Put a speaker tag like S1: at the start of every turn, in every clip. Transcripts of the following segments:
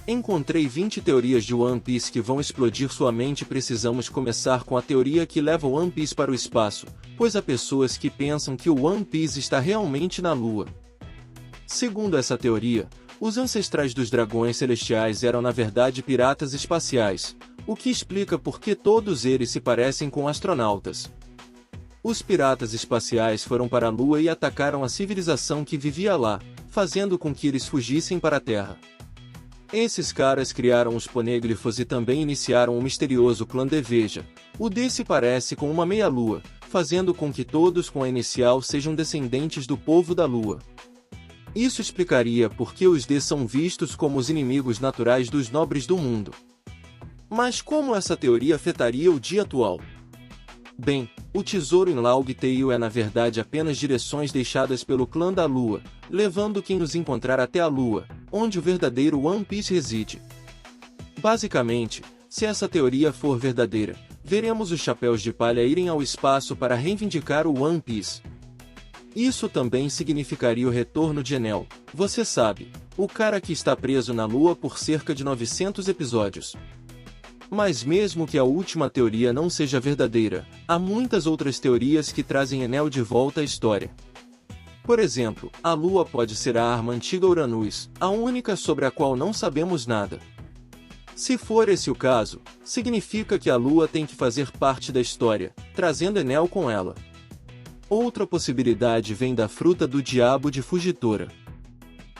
S1: Encontrei 20 teorias de One Piece que vão explodir sua mente. Precisamos começar com a teoria que leva One Piece para o espaço, pois há pessoas que pensam que o One Piece está realmente na Lua. Segundo essa teoria, os ancestrais dos dragões celestiais eram na verdade piratas espaciais, o que explica por que todos eles se parecem com astronautas. Os piratas espaciais foram para a Lua e atacaram a civilização que vivia lá, fazendo com que eles fugissem para a Terra. Esses caras criaram os poneglyphos e também iniciaram o misterioso clã de Veja. O D se parece com uma meia-lua, fazendo com que todos com a inicial sejam descendentes do povo da Lua. Isso explicaria por que os D são vistos como os inimigos naturais dos nobres do mundo. Mas como essa teoria afetaria o dia atual? Bem, o tesouro em Laug Tale é na verdade apenas direções deixadas pelo clã da Lua, levando quem nos encontrar até a Lua, onde o verdadeiro One Piece reside. Basicamente, se essa teoria for verdadeira, veremos os Chapéus de Palha irem ao espaço para reivindicar o One Piece. Isso também significaria o retorno de Enel, você sabe, o cara que está preso na Lua por cerca de 900 episódios. Mas mesmo que a última teoria não seja verdadeira, há muitas outras teorias que trazem Enel de volta à história. Por exemplo, a Lua pode ser a arma antiga Uranus, a única sobre a qual não sabemos nada. Se for esse o caso, significa que a Lua tem que fazer parte da história, trazendo Enel com ela. Outra possibilidade vem da fruta do diabo de Fugitora.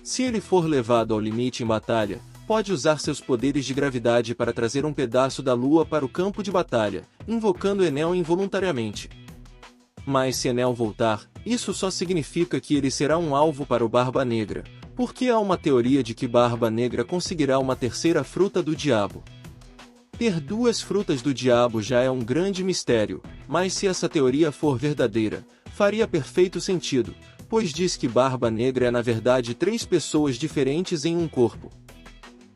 S1: Se ele for levado ao limite em batalha, pode usar seus poderes de gravidade para trazer um pedaço da Lua para o campo de batalha, invocando Enel involuntariamente. Mas se Enel voltar, isso só significa que ele será um alvo para o Barba Negra, porque há uma teoria de que Barba Negra conseguirá uma terceira fruta do diabo. Ter duas frutas do diabo já é um grande mistério, mas se essa teoria for verdadeira, faria perfeito sentido, pois diz que Barba Negra é na verdade 3 pessoas diferentes em um corpo.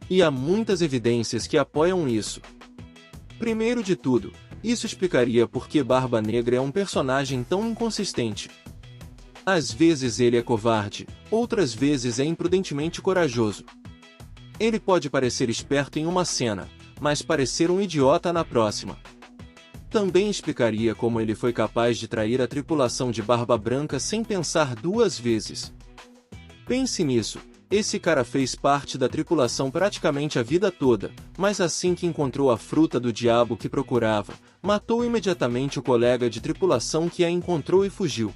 S1: E há muitas evidências que apoiam isso. Primeiro de tudo, isso explicaria por que Barba Negra é um personagem tão inconsistente. Às vezes ele é covarde, outras vezes é imprudentemente corajoso. Ele pode parecer esperto em uma cena, mas parecer um idiota na próxima. Também explicaria como ele foi capaz de trair a tripulação de Barba Branca sem pensar 2 vezes. Pense nisso. Esse cara fez parte da tripulação praticamente a vida toda, mas assim que encontrou a fruta do diabo que procurava, matou imediatamente o colega de tripulação que a encontrou e fugiu.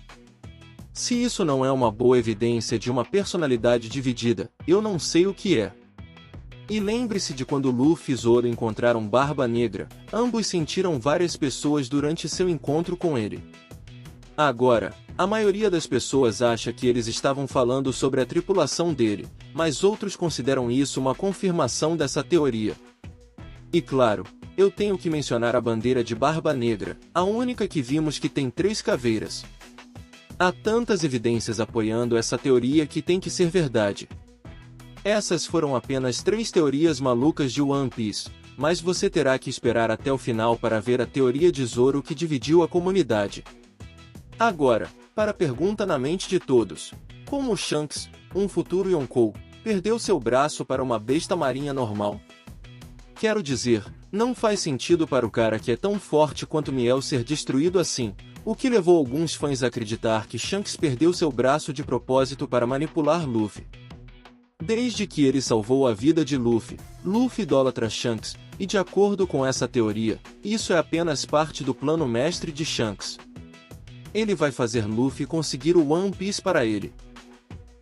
S1: Se isso não é uma boa evidência de uma personalidade dividida, eu não sei o que é. E lembre-se de quando Luffy e Zoro encontraram Barba Negra, ambos sentiram várias pessoas durante seu encontro com ele. Agora, a maioria das pessoas acha que eles estavam falando sobre a tripulação dele, mas outros consideram isso uma confirmação dessa teoria. E claro, eu tenho que mencionar a bandeira de Barba Negra, a única que vimos que tem 3 caveiras. Há tantas evidências apoiando essa teoria que tem que ser verdade. Essas foram apenas 3 teorias malucas de One Piece, mas você terá que esperar até o final para ver a teoria de Zoro que dividiu a comunidade. Agora, para a pergunta na mente de todos: como Shanks, um futuro Yonkou, perdeu seu braço para uma besta marinha normal? Quero dizer, não faz sentido para o cara que é tão forte quanto Miel ser destruído assim, o que levou alguns fãs a acreditar que Shanks perdeu seu braço de propósito para manipular Luffy. Desde que ele salvou a vida de Luffy, Luffy idolatra Shanks, e de acordo com essa teoria, isso é apenas parte do plano mestre de Shanks. Ele vai fazer Luffy conseguir o One Piece para ele.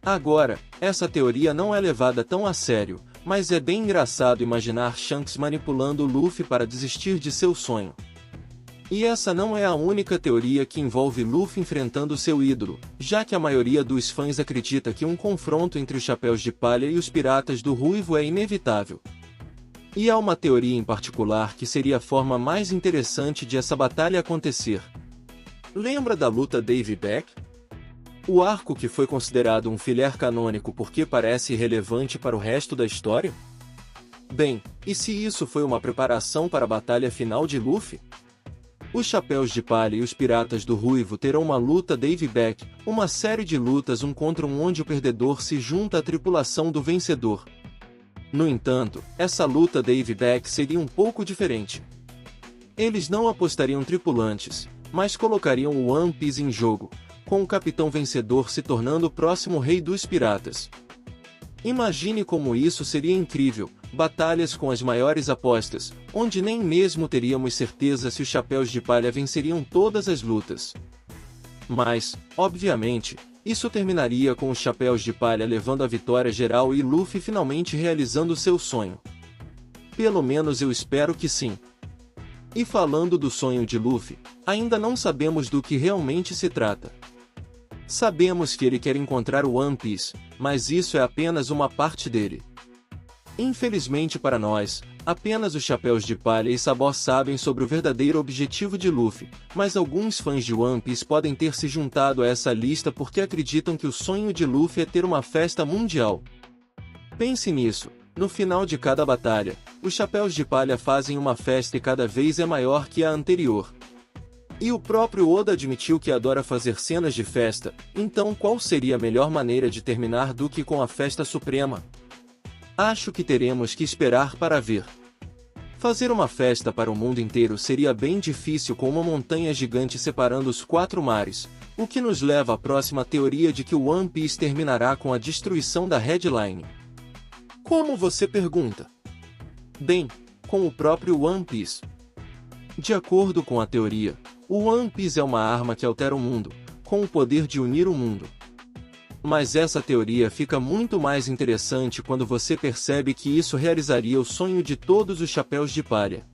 S1: Agora, essa teoria não é levada tão a sério, mas é bem engraçado imaginar Shanks manipulando Luffy para desistir de seu sonho. E essa não é a única teoria que envolve Luffy enfrentando seu ídolo, já que a maioria dos fãs acredita que um confronto entre os Chapéus de Palha e os Piratas do Ruivo é inevitável. E há uma teoria em particular que seria a forma mais interessante de essa batalha acontecer. Lembra da luta Dave Beck? O arco que foi considerado um filler canônico porque parece irrelevante para o resto da história? Bem, e se isso foi uma preparação para a batalha final de Luffy? Os Chapéus de Palha e os Piratas do Ruivo terão uma luta Dave Beck, uma série de lutas um contra um onde o perdedor se junta à tripulação do vencedor. No entanto, essa luta Dave Beck seria um pouco diferente. Eles não apostariam tripulantes, mas colocariam o One Piece em jogo, com o capitão vencedor se tornando o próximo rei dos piratas. Imagine como isso seria incrível, batalhas com as maiores apostas, onde nem mesmo teríamos certeza se os Chapéus de Palha venceriam todas as lutas. Mas, obviamente, isso terminaria com os Chapéus de Palha levando a vitória geral e Luffy finalmente realizando seu sonho. Pelo menos eu espero que sim. E falando do sonho de Luffy, ainda não sabemos do que realmente se trata. Sabemos que ele quer encontrar o One Piece, mas isso é apenas uma parte dele. Infelizmente para nós, apenas os Chapéus de Palha e Sabor sabem sobre o verdadeiro objetivo de Luffy, mas alguns fãs de One Piece podem ter se juntado a essa lista porque acreditam que o sonho de Luffy é ter uma festa mundial. Pense nisso, no final de cada batalha, os Chapéus de Palha fazem uma festa e cada vez é maior que a anterior. E o próprio Oda admitiu que adora fazer cenas de festa, então qual seria a melhor maneira de terminar do que com a festa suprema? Acho que teremos que esperar para ver. Fazer uma festa para o mundo inteiro seria bem difícil com uma montanha gigante separando os 4 mares, o que nos leva à próxima teoria de que o One Piece terminará com a destruição da Headline. Como você pergunta? Bem, com o próprio One Piece. De acordo com a teoria, o One Piece é uma arma que altera o mundo, com o poder de unir o mundo. Mas essa teoria fica muito mais interessante quando você percebe que isso realizaria o sonho de todos os Chapéus de Palha.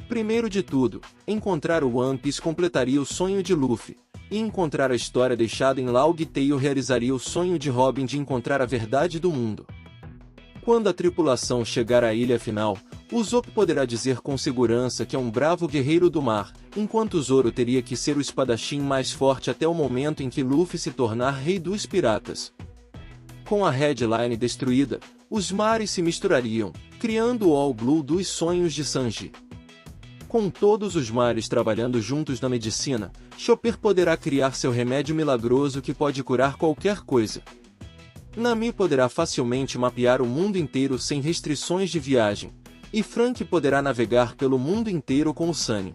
S1: Primeiro de tudo, encontrar o One Piece completaria o sonho de Luffy, e encontrar a história deixada em Laug Tale realizaria o sonho de Robin de encontrar a verdade do mundo. Quando a tripulação chegar à ilha final, Usopp poderá dizer com segurança que é um bravo guerreiro do mar, enquanto Zoro teria que ser o espadachim mais forte até o momento em que Luffy se tornar rei dos piratas. Com a Headline destruída, os mares se misturariam, criando o All Blue dos sonhos de Sanji. Com todos os mares trabalhando juntos na medicina, Chopper poderá criar seu remédio milagroso que pode curar qualquer coisa. Nami poderá facilmente mapear o mundo inteiro sem restrições de viagem, e Frank poderá navegar pelo mundo inteiro com o Sunny.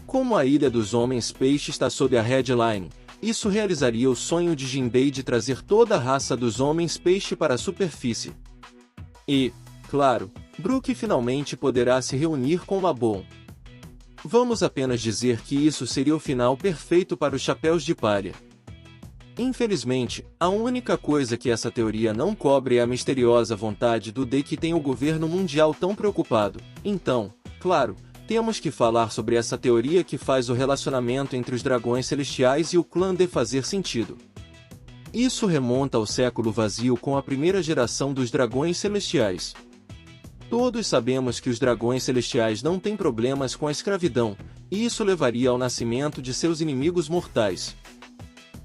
S1: Como a Ilha dos Homens Peixe está sob a Headline, isso realizaria o sonho de Jinbei de trazer toda a raça dos Homens Peixe para a superfície. E, claro, Brook finalmente poderá se reunir com Mabon. Vamos apenas dizer que isso seria o final perfeito para os Chapéus de Palha. Infelizmente, a única coisa que essa teoria não cobre é a misteriosa vontade do D que tem o governo mundial tão preocupado. Então, claro, temos que falar sobre essa teoria que faz o relacionamento entre os dragões celestiais e o clã D fazer sentido. Isso remonta ao século vazio com a primeira geração dos dragões celestiais. Todos sabemos que os dragões celestiais não têm problemas com a escravidão, e isso levaria ao nascimento de seus inimigos mortais.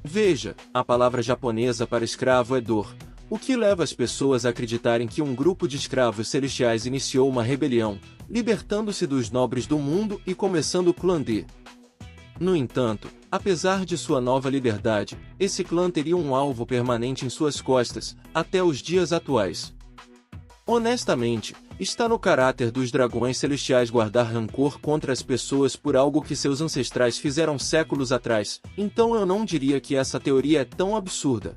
S1: Veja, a palavra japonesa para escravo é dor, o que leva as pessoas a acreditarem que um grupo de escravos celestiais iniciou uma rebelião, libertando-se dos nobres do mundo e começando o clã D. No entanto, apesar de sua nova liberdade, esse clã teria um alvo permanente em suas costas, até os dias atuais. Honestamente, está no caráter dos dragões celestiais guardar rancor contra as pessoas por algo que seus ancestrais fizeram séculos atrás, então eu não diria que essa teoria é tão absurda.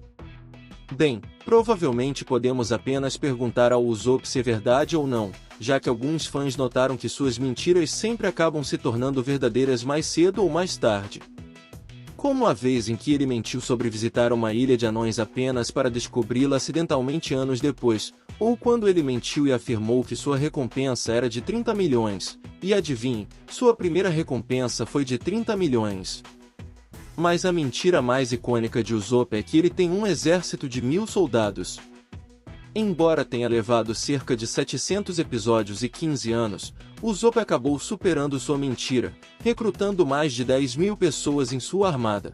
S1: Bem, provavelmente podemos apenas perguntar ao Usopp se é verdade ou não, já que alguns fãs notaram que suas mentiras sempre acabam se tornando verdadeiras mais cedo ou mais tarde. Como a vez em que ele mentiu sobre visitar uma ilha de anões apenas para descobri-la acidentalmente anos depois, ou quando ele mentiu e afirmou que sua recompensa era de 30 milhões, e adivinhe, sua primeira recompensa foi de 30 milhões. Mas a mentira mais icônica de Usopp é que ele tem um exército de 1000 soldados. Embora tenha levado cerca de 700 episódios e 15 anos, Usopp acabou superando sua mentira, recrutando mais de 10.000 pessoas em sua armada.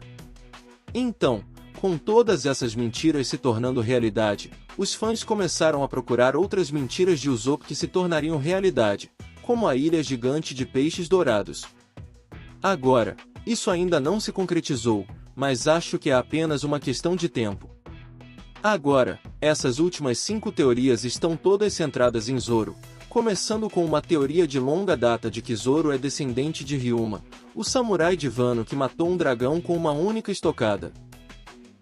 S1: Então, com todas essas mentiras se tornando realidade, os fãs começaram a procurar outras mentiras de Usopp que se tornariam realidade, como a ilha gigante de peixes dourados. Agora, isso ainda não se concretizou, mas acho que é apenas uma questão de tempo. Agora, Essas últimas 5 teorias estão todas centradas em Zoro, começando com uma teoria de longa data de que Zoro é descendente de Ryuma, o samurai de Wano que matou um dragão com uma única estocada.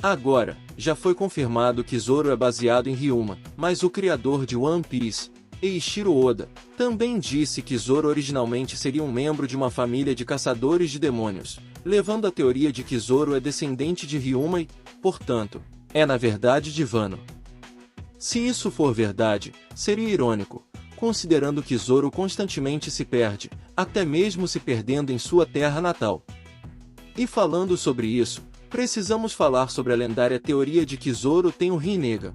S1: Agora, já foi confirmado que Zoro é baseado em Ryuma, mas o criador de One Piece, Eiichiro Oda, também disse que Zoro originalmente seria um membro de uma família de caçadores de demônios, levando a teoria de que Zoro é descendente de Ryuma e, portanto, é na verdade de Wano. Se isso for verdade, seria irônico, considerando que Zoro constantemente se perde, até mesmo se perdendo em sua terra natal. E falando sobre isso, precisamos falar sobre a lendária teoria de que Zoro tem o Rinnegan.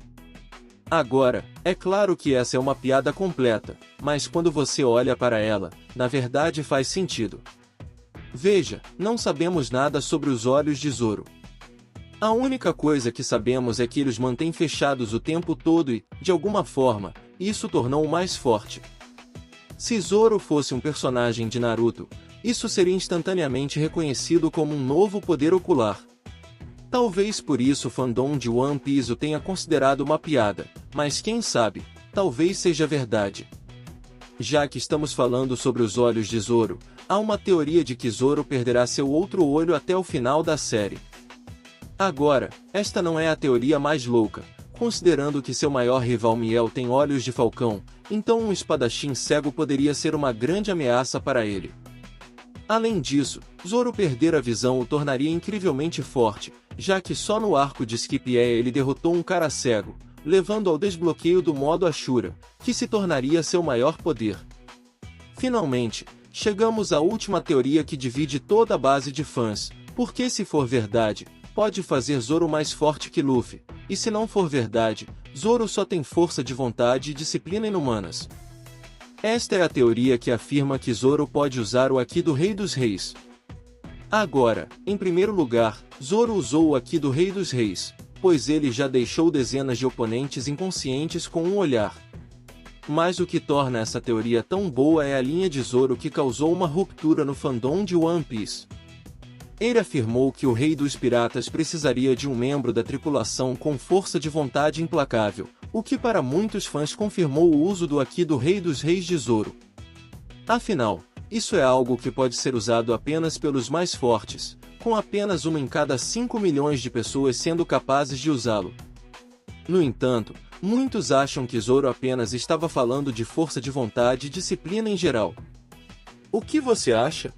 S1: Agora, é claro que essa é uma piada completa, mas quando você olha para ela, na verdade faz sentido. Veja, não sabemos nada sobre os olhos de Zoro. A única coisa que sabemos é que ele os mantém fechados o tempo todo e, de alguma forma, isso tornou-o mais forte. Se Zoro fosse um personagem de Naruto, isso seria instantaneamente reconhecido como um novo poder ocular. Talvez por isso o fandom de One Piece o tenha considerado uma piada, mas quem sabe, talvez seja verdade. Já que estamos falando sobre os olhos de Zoro, há uma teoria de que Zoro perderá seu outro olho até o final da série. Agora, esta não é a teoria mais louca, considerando que seu maior rival Miel tem olhos de falcão, então um espadachim cego poderia ser uma grande ameaça para ele. Além disso, Zoro perder a visão o tornaria incrivelmente forte, já que só no arco de Scipio ele derrotou um cara cego, levando ao desbloqueio do modo Ashura, que se tornaria seu maior poder. Finalmente, chegamos à última teoria que divide toda a base de fãs, porque se for verdade, pode fazer Zoro mais forte que Luffy, e se não for verdade, Zoro só tem força de vontade e disciplina inumanas. Esta é a teoria que afirma que Zoro pode usar o Haki do Rei dos Reis. Agora, em primeiro lugar, Zoro usou o Haki do Rei dos Reis, pois ele já deixou dezenas de oponentes inconscientes com um olhar. Mas o que torna essa teoria tão boa é a linha de Zoro que causou uma ruptura no fandom de One Piece. Ele afirmou que o Rei dos Piratas precisaria de um membro da tripulação com força de vontade implacável, o que para muitos fãs confirmou o uso do Haki do Rei dos Reis de Zoro. Afinal, isso é algo que pode ser usado apenas pelos mais fortes, com apenas uma em cada 5 milhões de pessoas sendo capazes de usá-lo. No entanto, muitos acham que Zoro apenas estava falando de força de vontade e disciplina em geral. O que você acha?